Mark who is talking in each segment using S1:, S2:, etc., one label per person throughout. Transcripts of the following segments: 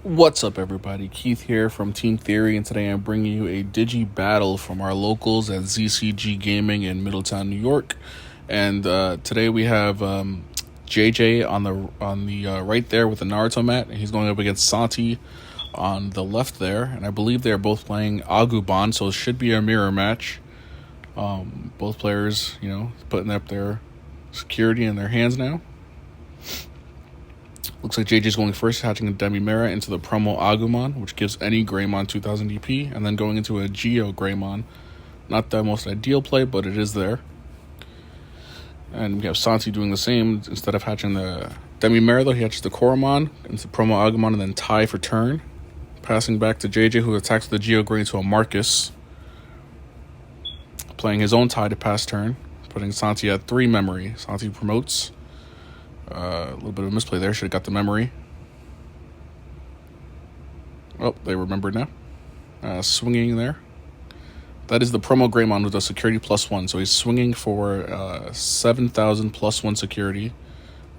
S1: What's up, everybody? Keith here from Team Theory, and today I'm bringing you a Digi battle from our locals at ZCG Gaming in Middletown, New York. And today we have JJ on the right there with the Naruto mat, and he's going up against Santi on the left there. And I believe they're both playing Agubon, so it should be a mirror match. Both players, putting up their security in their hands now. Looks like JJ's going first, hatching a Demimera into the promo Agumon, which gives any Greymon 2000 DP, and then going into a Geo Greymon. Not the most ideal play, but it is there. And we have Santi doing the same. Instead of hatching the Demimera, though, he hatches the Koromon into promo Agumon and then tie for turn. Passing back to JJ, who attacks the Geo Grey into a Marcus. Playing his own tie to pass turn, putting Santi at 3 memory. Santi promotes. A little bit of a misplay there. Should have got the memory. Oh, they remembered now. Swinging there. That is the promo Greymon with a security +1. So he's swinging for 7,000 +1 security.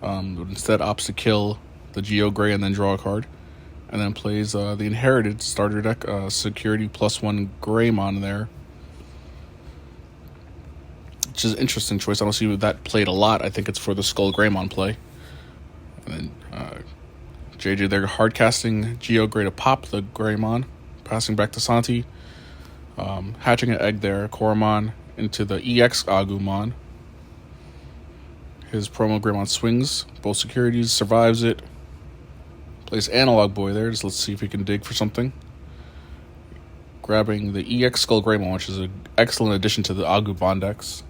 S1: Instead opts to kill the Geo Grey and then draw a card. And then plays the inherited starter deck security +1 Greymon there. Which is an interesting choice. I don't see that played a lot. I think it's for the Skull Greymon play. And then JJ there hard casting Geo Grey to pop the Greymon. Passing back to Santi. Hatching an egg there. Koromon into the EX Agumon. His promo Greymon swings. Both securities. Survives it. Plays Analog Boy there. Just let's see if he can dig for something. Grabbing the EX Skull Greymon, which is an excellent addition to the Agubond decks.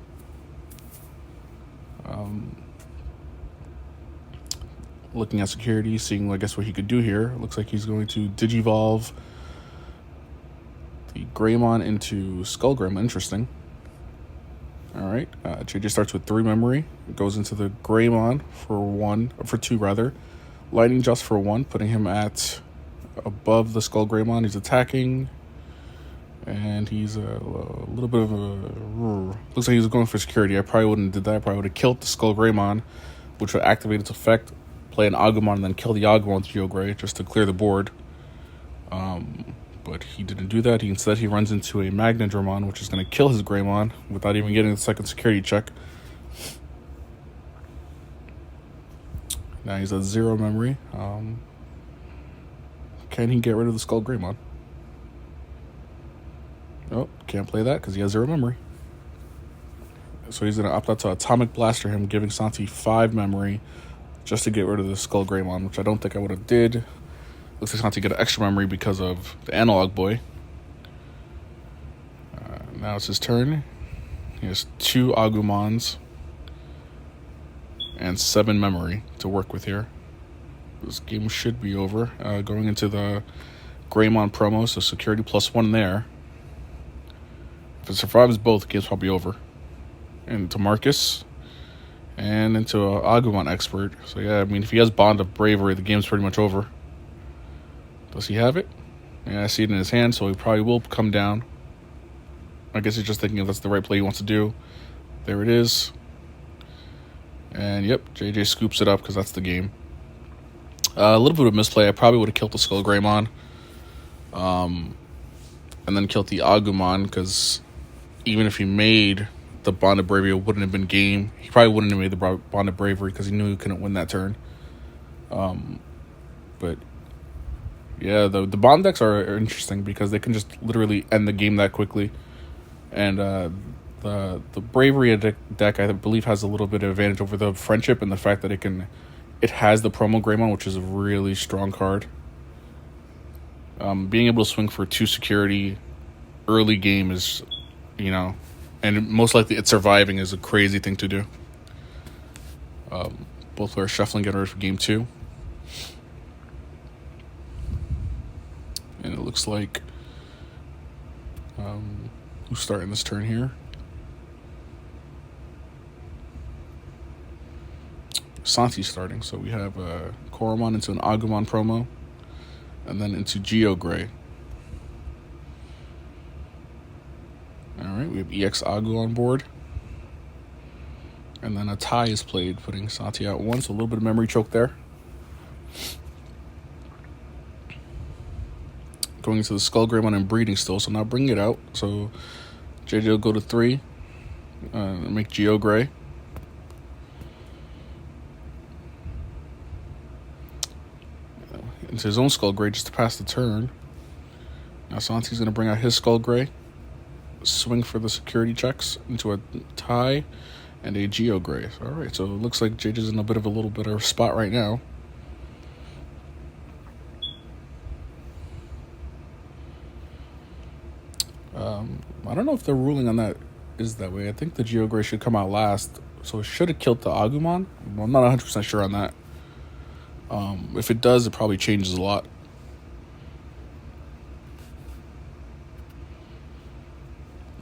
S1: Looking at security, seeing, I guess, what he could do here. Looks like he's going to Digivolve the Greymon into Skull Greymon. Interesting. Alright, JJ starts with 3 memory. It goes into the Greymon for 2 rather. Lightning just for 1, putting him at above the Skull Greymon. He's attacking. And he's a little bit of a... Looks like he's going for security. I probably wouldn't have did that. I probably would have killed the Skull Greymon, which would activate its effect, play an Agumon, and then kill the Agumon with Geo Grey just to clear the board. But he didn't do that. Instead, he runs into a Magnadramon, which is going to kill his Greymon without even getting the second security check. Now he's at 0 memory. Can he get rid of the Skull Greymon? Oh, can't play that because he has 0 memory. So he's going to opt out to Atomic Blaster him, giving Santi 5 memory just to get rid of the Skull Greymon, which I don't think I would have did. Looks like Santi get an extra memory because of the Analog Boy. Now it's his turn. He has 2 Agumons and 7 memory to work with here. This game should be over. Going into the Greymon promo, so security +1 there. If it survives both, the game's probably over. Into Marcus. And into a Agumon expert. So yeah, I mean, if he has Bond of Bravery, the game's pretty much over. Does he have it? Yeah, I see it in his hand, so he probably will come down. I guess he's just thinking if that's the right play he wants to do. There it is. And yep, JJ scoops it up because that's the game. A little bit of misplay. I probably would have killed the Skull Greymon. And then killed the Agumon because even if he made the Bond of Bravery, it wouldn't have been game. He probably wouldn't have made the Bond of Bravery because he knew he couldn't win that turn. But yeah, the Bond decks are interesting because they can just literally end the game that quickly. And the Bravery deck, I believe, has a little bit of advantage over the Friendship and the fact that it has the promo Greymon, which is a really strong card. Being able to swing for 2 security early game is, and most likely it's surviving is a crazy thing to do. Both players shuffling, getting ready for game 2. And it looks like who's starting this turn here? Santi's starting, so we have Koromon into an Agumon promo, and then into Geo Grey. Alright, we have EX Agu on board. And then a tie is played, putting Santi out 1, so a little bit of memory choke there. going into the Skull Greymon and breeding still, so not bringing it out. So JJ will go to 3, make Geo Gray. Into his own Skull Gray just to pass the turn. Now Santi's going to bring out his Skull Gray, swing for the security checks into a tie and a Geo Gray. Alright, so it looks like JJ's in a little better spot right now. I don't know if the ruling on that is that way. I think the Geo Gray should come out last, so it should have killed the Agumon. I'm not 100% sure on that. If it does, it probably changes a lot.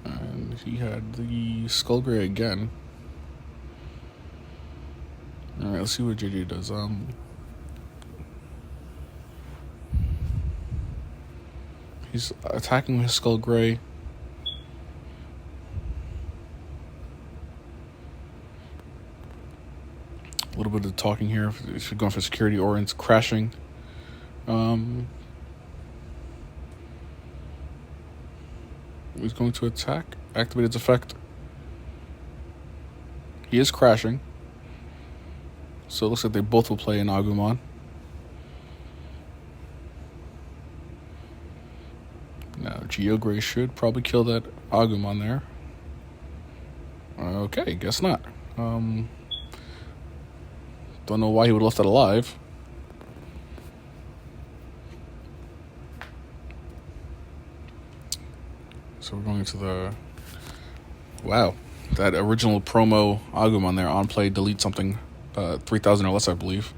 S1: And he had the Skull Gray again. Alright, let's see what JJ does. He's attacking with his Skull Gray. A little bit of talking here. If you're going for security or it's crashing. He's going to attack. Activate its effect. He is crashing. So it looks like they both will play in Agumon. Now, Geo Gray should probably kill that Agumon there. Okay, guess not. Don't know why he would have left that alive. So we're going into the... Wow. That original promo Agumon there, on play, delete something. 3,000 or less, I believe.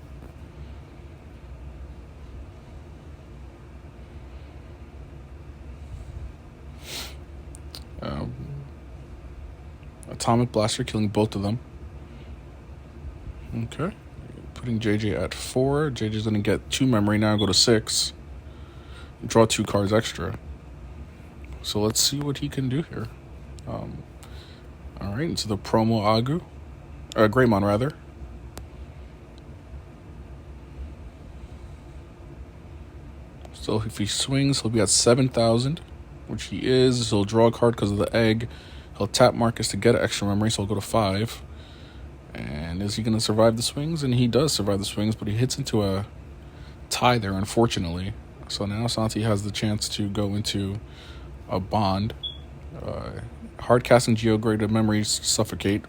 S1: Atomic Blaster killing both of them. Okay. Putting JJ at 4. JJ's going to get 2 memory now, go to 6. Draw 2 cards extra. So let's see what he can do here. Alright, into the promo Greymon rather. So if he swings, he'll be at 7,000, which he is. He'll draw a card because of the egg. He'll tap Marcus to get an extra memory, so he'll go to 5. And is he going to survive the swings? And he does survive the swings, but he hits into a tie there, unfortunately. So now Santi has the chance to go into a bond. Hard casting Geo Gray to memories suffocate.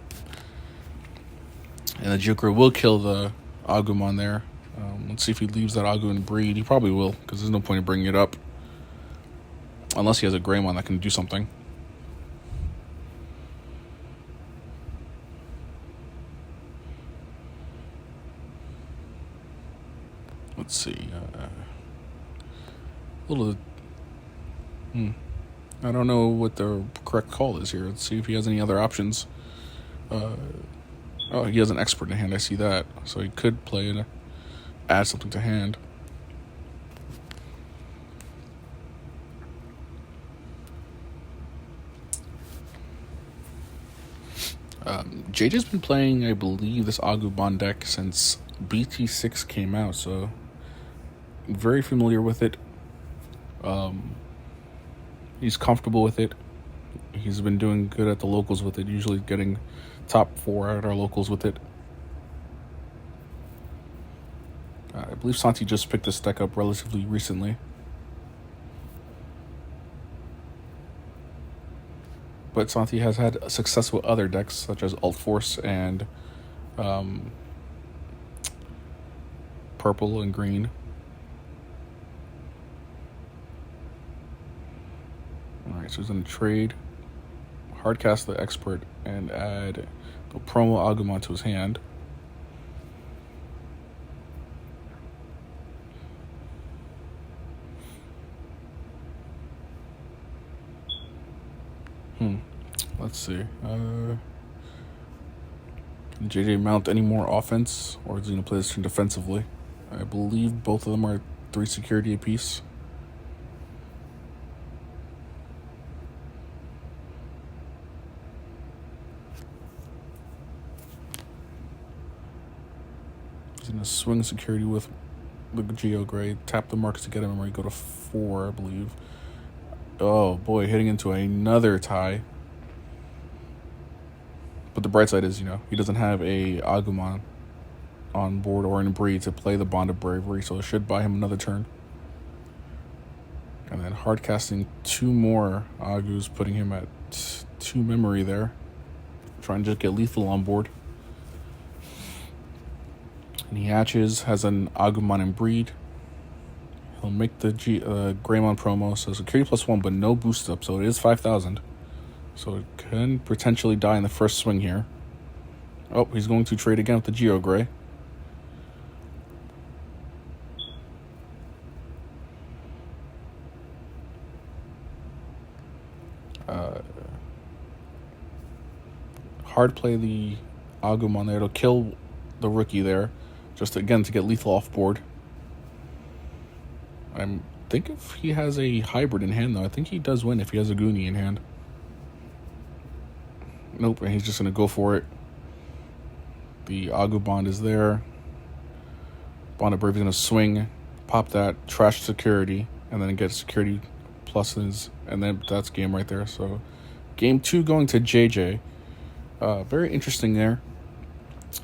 S1: And the Geo Gray will kill the Agumon there. Let's see if he leaves that Agu and breed. He probably will, because there's no point in bringing it up. Unless he has a Greymon that can do something. Let's see. I don't know what the correct call is here. Let's see if he has any other options. Oh, he has an expert in hand. I see that. So he could play and add something to hand. JJ's been playing, I believe, this Agubond deck since BT6 came out, so very familiar with it. He's comfortable with it. He's been doing good at the locals with it, usually getting top 4 at our locals with it. I believe Santi just picked this deck up relatively recently. But Santi has had success with other decks, such as Alt Force and purple and green. Alright, so he's going to trade, hardcast the expert, and add the promo Agumon to his hand. Let's see. Can JJ mount any more offense, or is he going to play this turn defensively? I believe both of them are 3 security apiece. He's going to swing security with the Geo Gray. Tap the marks to get a memory. Go to 4, I believe. Oh boy, hitting into another tie. But the bright side is, he doesn't have a Agumon on board or in breed to play the Bond of Bravery, so it should buy him another turn. And then hard casting 2 more Agus, putting him at 2 memory there. Trying to just get lethal on board. And he hatches, has an Agumon in breed. He'll make the Greymon promo, so security +1, but no boost up, so it is 5,000. So it can potentially die in the first swing here. Oh, he's going to trade again with the Geo Gray. Hard play the Agumon there. It'll kill the rookie there. Just again to get lethal off board. I think if he has a hybrid in hand, though, I think he does win if he has a Goonie in hand. Nope, and he's just going to go for it. The Agubond is there. Bond of Bravery is going to swing, pop that, trash security, and then get security pluses, and then that's game right there. So game 2 going to JJ. Very interesting there.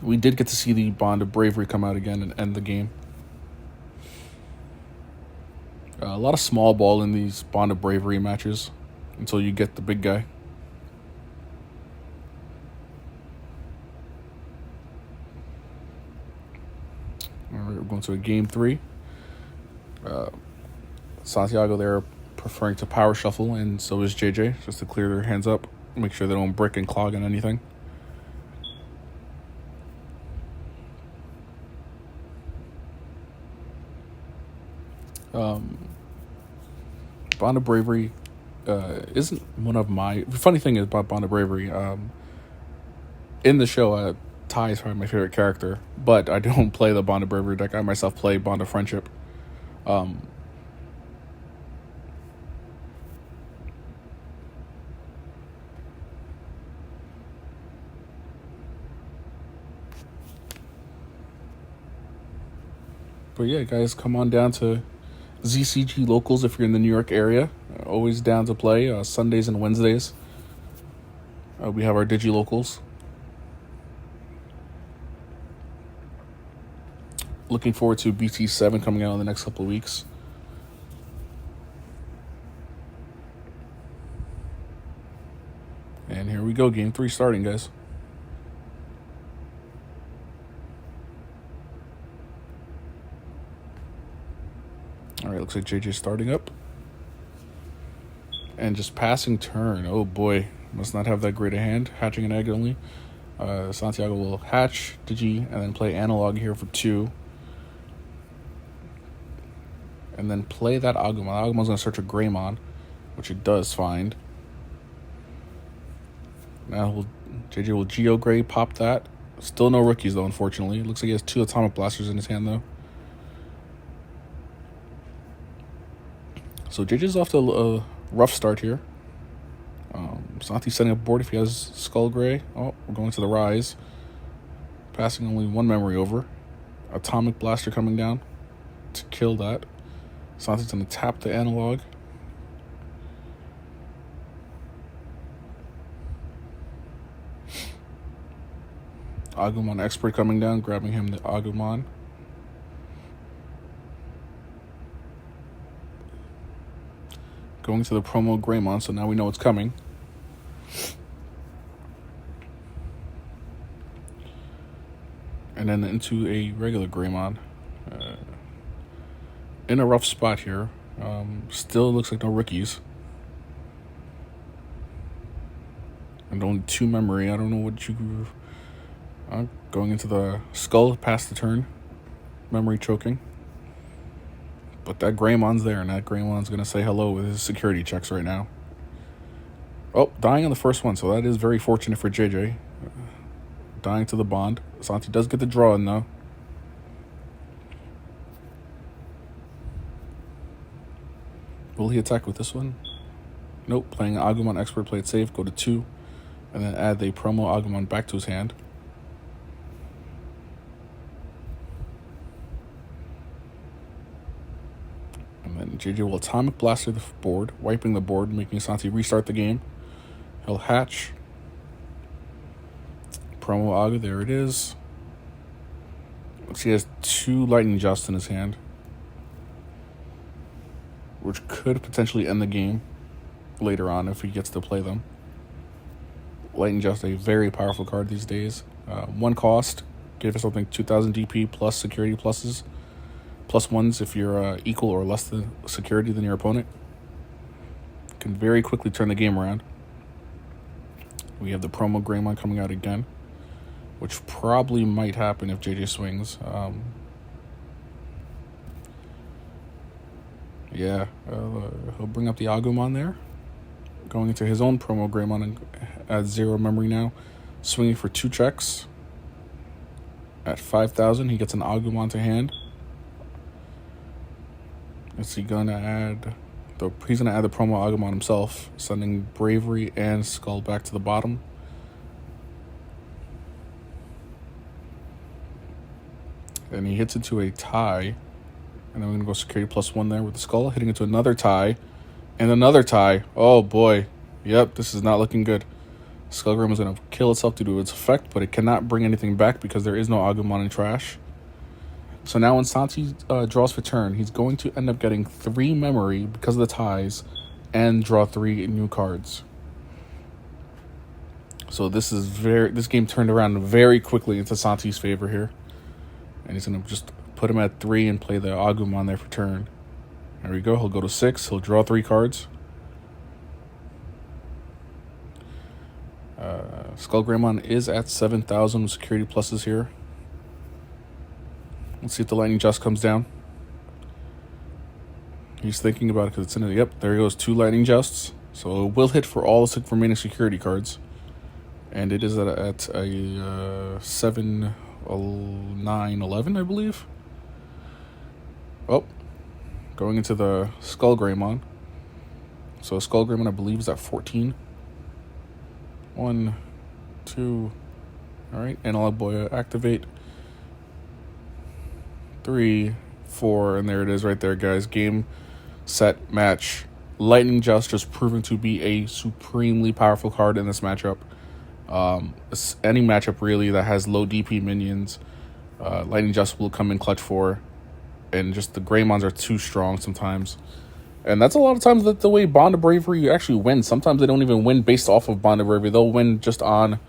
S1: We did get to see the Bond of Bravery come out again and end the game. A lot of small ball in these Bond of Bravery matches until you get the big guy. All right, we're going to a game 3. Santiago there preferring to power shuffle, and so is JJ, just to clear their hands up, make sure they don't brick and clog on anything. Bond of Bravery isn't one of my... The funny thing is about Bond of Bravery, in the show, Ty is probably my favorite character, but I don't play the Bond of Bravery deck. I myself play Bond of Friendship. But yeah, guys, come on down to ZCG Locals if you're in the New York area. Always down to play Sundays and Wednesdays. We have our Digi Locals. Looking forward to BT7 coming out in the next couple of weeks. And here we go, game 3 starting, guys. All right, looks like JJ starting up. And just passing turn. Oh boy, must not have that great a hand. Hatching an egg only. Santiago will hatch Digi and then play analog here for 2. And then play that Agumon. Agumon's going to search a Greymon, which it does find. Now JJ will Geo Gray, pop that. Still no rookies, though, unfortunately. It looks like he has 2 Atomic Blasters in his hand, though. So JJ's off to a rough start here. Santi's setting up board if he has Skull Gray. Oh, we're going to the Rise. Passing only 1 memory over. Atomic Blaster coming down to kill that. Santi's going to tap the analog. Agumon Expert coming down, grabbing him the Agumon. Going to the promo Greymon, so now we know it's coming. And then into a regular Greymon. In a rough spot here. Still looks like no rookies. And only 2 memory. I don't know what you... going into the Skull past the turn. Memory choking. But that Greymon's there, and that Greymon's going to say hello with his security checks right now. Oh, dying on the first one, so that is very fortunate for JJ. Dying to the Bond. Santi does get the draw in, though. Will he attack with this one? Nope, playing Agumon Expert, play it safe, go to 2. And then add the promo Agumon back to his hand. And JJ will Atomic Blaster the board, wiping the board, making Santi restart the game. He'll hatch. Promo Agu, there it is. He has 2 Lightning Justs in his hand, which could potentially end the game later on if he gets to play them. Lightning Just, a very powerful card these days. 1 cost, give us something 2,000 DP plus security pluses. +1s if you're equal or less than security than your opponent. Can very quickly turn the game around. We have the promo Greymon coming out again, which probably might happen if JJ swings. He'll bring up the Agumon there. Going into his own promo Greymon and at 0 memory now. Swinging for 2 checks. At 5,000, he gets an Agumon to hand. Is he gonna add? He's gonna add the promo Agumon himself, sending Bravery and Skull back to the bottom. And he hits into a tie, and then we're gonna go security +1 there with the Skull, hitting into another tie, and another tie. Oh boy, yep, this is not looking good. Skullgrim is gonna kill itself due to its effect, but it cannot bring anything back because there is no Agumon in trash. So now when Santi draws for turn, he's going to end up getting 3 memory because of the ties and draw 3 new cards. So this game turned around very quickly into Santi's favor here. And he's going to just put him at 3 and play the Agumon there for turn. There we go. He'll go to 6. He'll draw 3 cards. Skull Greymon is at 7,000 security pluses here. Let's see if the Lightning Just comes down. He's thinking about it because it's in it. Yep, there goes 2 Lightning Justs. So it will hit for all the remaining security cards. And it is at a 7, 9, 11, I believe. Oh, going into the Skull Greymon. So Skull Greymon, I believe, is at 14. 1, 2. All right, Analog Boy activate. 3, 4, and there it is right there, guys. Game, set, match. Lightning just proving to be a supremely powerful card in this matchup. Any matchup, really, that has low DP minions, Lightning Just will come in clutch for. And just the Greymons are too strong sometimes. And that's a lot of times the way Bond of Bravery actually wins. Sometimes they don't even win based off of Bond of Bravery. They'll win just on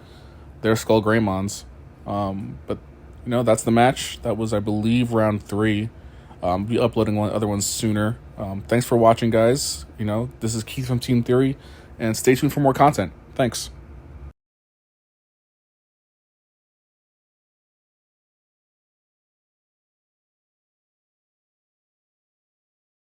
S1: their Skull Greymons. But that's the match. That was, I believe, round 3. I'll be uploading other ones sooner. Thanks for watching, guys. This is Keith from Team Theory, and stay tuned for more content. Thanks.